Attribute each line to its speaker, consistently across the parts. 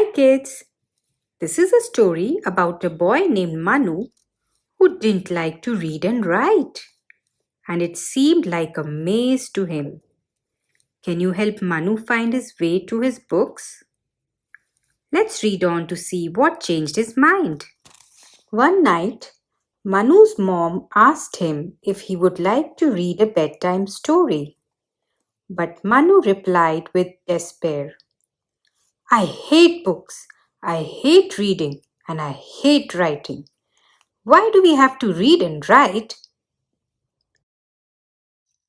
Speaker 1: Hi kids, this is a story about a boy named Manu who didn't like to read and write, and it seemed like a maze to him. Can you help Manu find his way to his books? Let's read on to see what changed his mind. One night, Manu's mom asked him if he would like to read a bedtime story, but Manu replied with despair, I hate books, I hate reading, and I hate writing. Why do we have to read and write?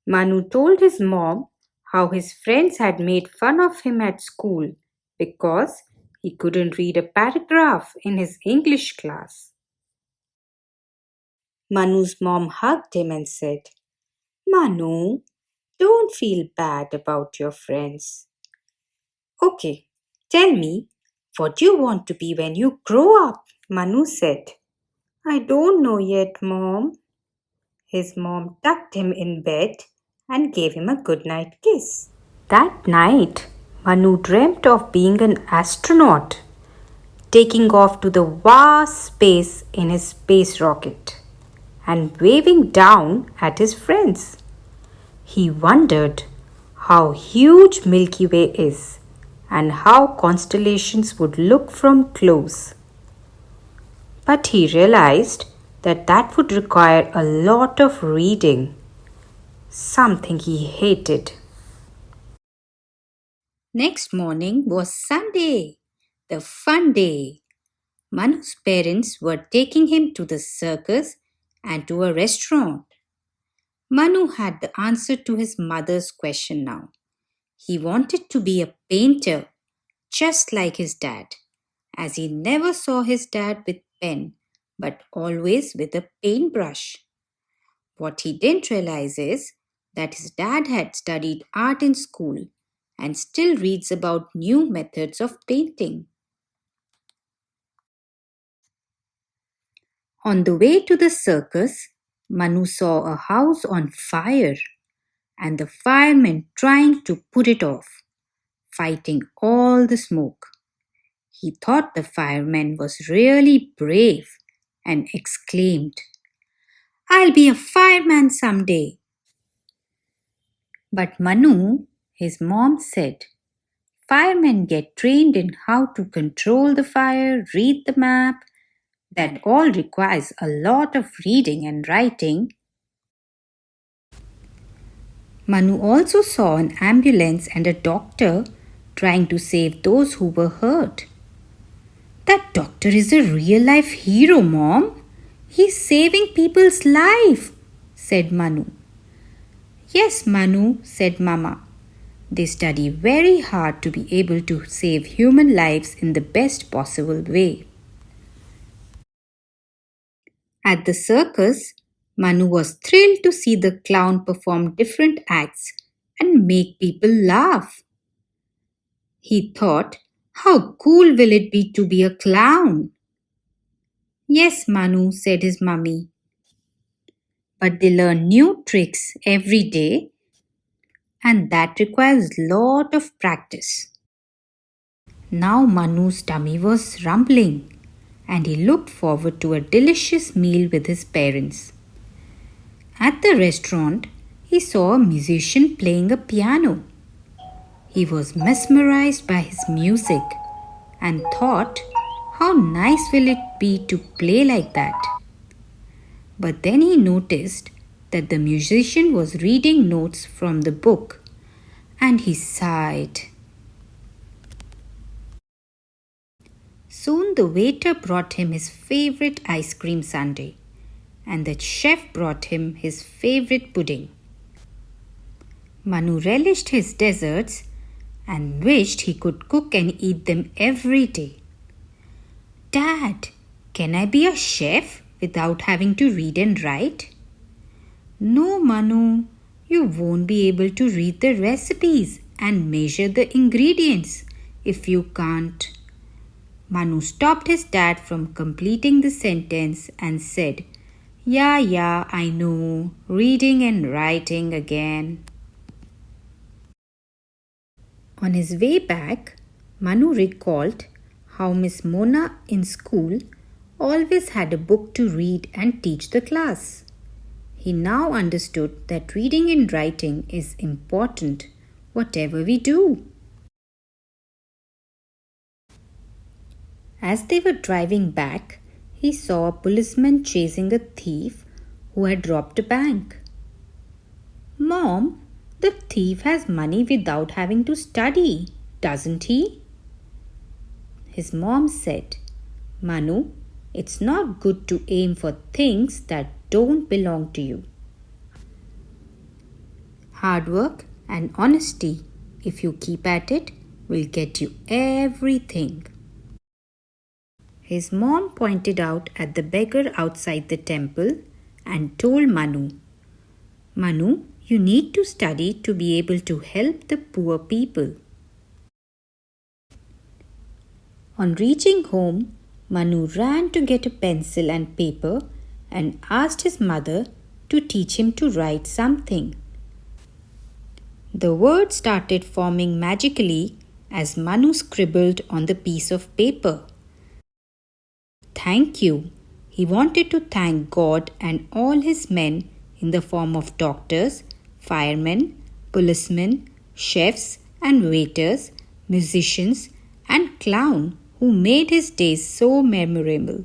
Speaker 1: Manu told his mom how his friends had made fun of him at school because he couldn't read a paragraph in his English class. Manu's mom hugged him and said, Manu, don't feel bad about your friends. Okay, tell me, what do you want to be when you grow up? Manu said. I don't know yet, Mom. His mom tucked him in bed and gave him a goodnight kiss. That night, Manu dreamt of being an astronaut, taking off to the vast space in his space rocket and waving down at his friends. He wondered how huge Milky Way is and how constellations would look from close. But he realized that would require a lot of reading, something he hated. Next morning was Sunday, the fun day. Manu's parents were taking him to the circus and to a restaurant. Manu had the answer to his mother's question now. He wanted to be a painter, just like his dad, as he never saw his dad with pen, but always with a paintbrush. What he didn't realize is that his dad had studied art in school and still reads about new methods of painting. On the way to the circus, Manu saw a house on fire and the firemen trying to put it off, fighting all the smoke. He thought the fireman was really brave and exclaimed, I'll be a fireman someday. But Manu, his mom said, firemen get trained in how to control the fire, read the map. That all requires a lot of reading and writing. Manu also saw an ambulance and a doctor trying to save those who were hurt. That doctor is a real life hero, Mom. He's saving people's life, said Manu. Yes, Manu, said Mama. They study very hard to be able to save human lives in the best possible way. At the circus, Manu was thrilled to see the clown perform different acts and make people laugh. He thought, how cool will it be to be a clown? Yes, Manu, said his mummy. But they learn new tricks every day and that requires lot of practice. Now Manu's tummy was rumbling and he looked forward to a delicious meal with his parents. At the restaurant, he saw a musician playing a piano. He was mesmerized by his music and thought, how nice will it be to play like that? But then he noticed that the musician was reading notes from the book and he sighed. Soon the waiter brought him his favorite ice cream sundae and the chef brought him his favorite pudding. Manu relished his desserts and wished he could cook and eat them every day. Dad, can I be a chef without having to read and write? No, Manu, you won't be able to read the recipes and measure the ingredients if you can't. Manu stopped his dad from completing the sentence and said, Yeah, I know, reading and writing again. On his way back, Manu recalled how Miss Mona in school always had a book to read and teach the class. He now understood that reading and writing is important, whatever we do. As they were driving back, he saw a policeman chasing a thief who had robbed a bank. Mom, the thief has money without having to study, doesn't he? His mom said, Manu, it's not good to aim for things that don't belong to you. Hard work and honesty, if you keep at it, will get you everything. His mom pointed out at the beggar outside the temple and told Manu, Manu, you need to study to be able to help the poor people. On reaching home, Manu ran to get a pencil and paper and asked his mother to teach him to write something. The words started forming magically as Manu scribbled on the piece of paper. Thank you. He wanted to thank God and all his men in the form of doctors, firemen, policemen, chefs and waiters, musicians and clown who made his days so memorable.